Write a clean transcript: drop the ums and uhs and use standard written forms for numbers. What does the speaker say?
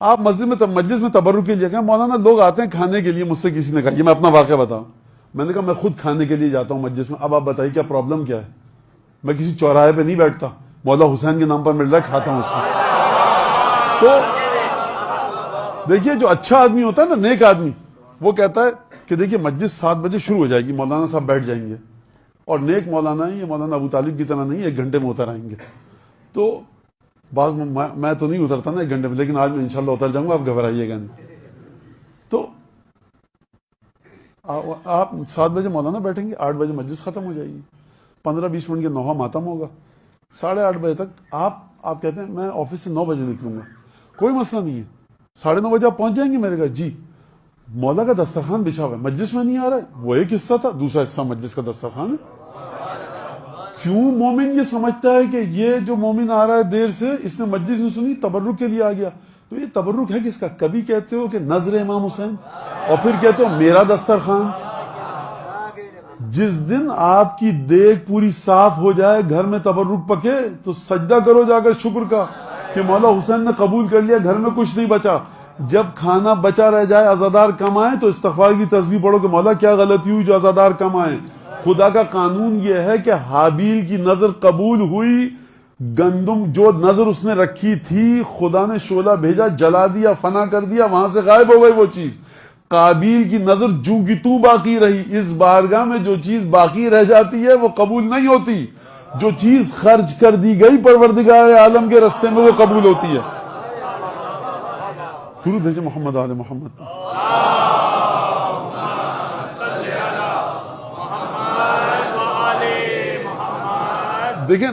آپ مسجد میں مجلس میں تبرک کے لیے کہیں مولانا لوگ آتے ہیں کھانے کے لیے، مجھ سے کسی نے کہا، یہ میں اپنا واقعہ بتاؤں، میں نے کہا میں خود کھانے کے لیے جاتا ہوں مجلس میں، اب آپ بتائیے کیا پرابلم کیا ہے؟ میں کسی چوراہے پہ نہیں بیٹھتا، مولا حسین کے نام پر مل رہا ہے، کھاتا ہوں اس میں۔ تو دیکھیے جو اچھا آدمی ہوتا ہے نا، نیک آدمی، وہ کہتا ہے کہ دیکھیے مجلس 7 بجے شروع ہو جائے گی، مولانا صاحب بیٹھ جائیں گے، اور نیک مولانا ہے یہ، مولانا ابو طالب کی طرح نہیں 1 گھنٹے میں اتر آئیں گے۔ تو بعض میں تو نہیں اترتا نا 1 گھنٹے میں، لیکن آج میں انشاءاللہ اتر جاؤں گا، آپ گھبرائیے گا نہیں۔ تو آپ 7 بجے مولانا بیٹھیں گے، 8 بجے مجلس ختم ہو جائے گی، 15-20 منٹ کے نوحہ ماتم ہوگا، 8:30 بجے تک آپ کہتے ہیں میں آفس سے 9 بجے نکلوں گا، کوئی مسئلہ نہیں ہے، 9:30 بجے آپ پہنچ جائیں گے میرے گھر، جی مولا کا دسترخوان بچھا ہوا ہے، مجلس میں نہیں آ رہا ہے، وہ ایک حصہ تھا، دوسرا حصہ مجلس کا دسترخوان ہے۔ کیوں مومن یہ سمجھتا ہے کہ یہ جو مومن آ رہا ہے دیر سے، اس نے مجلس نہیں سنی، تبرک کے لیے آ گیا؟ تو یہ تبرک ہے کس کا؟ کبھی کہتے ہو کہ نظر امام حسین، اور پھر کہتے ہو میرا دسترخوان۔ جس دن آپ کی دیگ پوری صاف ہو جائے، گھر میں تبرک پکے، تو سجدہ کرو جا کر شکر کا کہ مولا حسین نے قبول کر لیا، گھر میں کچھ نہیں بچا۔ جب کھانا بچا رہ جائے، عزادار کم آئے، تو استغفار کی تسبیح پڑھو کہ مولا کیا غلطی ہوئی جو عزادار کم آئے۔ خدا کا قانون یہ ہے کہ حابیل کی نظر قبول ہوئی، گندم جو نظر اس نے رکھی تھی، خدا نے شعلہ بھیجا، جلا دیا، فنا کر دیا، وہاں سے غائب ہو گئی وہ چیز۔ قابیل کی نظر جو کی تو باقی رہی۔ اس بارگاہ میں جو چیز باقی رہ جاتی ہے وہ قبول نہیں ہوتی، جو چیز خرچ کر دی گئی پروردگار عالم کے راستے میں وہ قبول ہوتی ہے۔ درود بھیجے محمد آل محمد۔ دیکھیں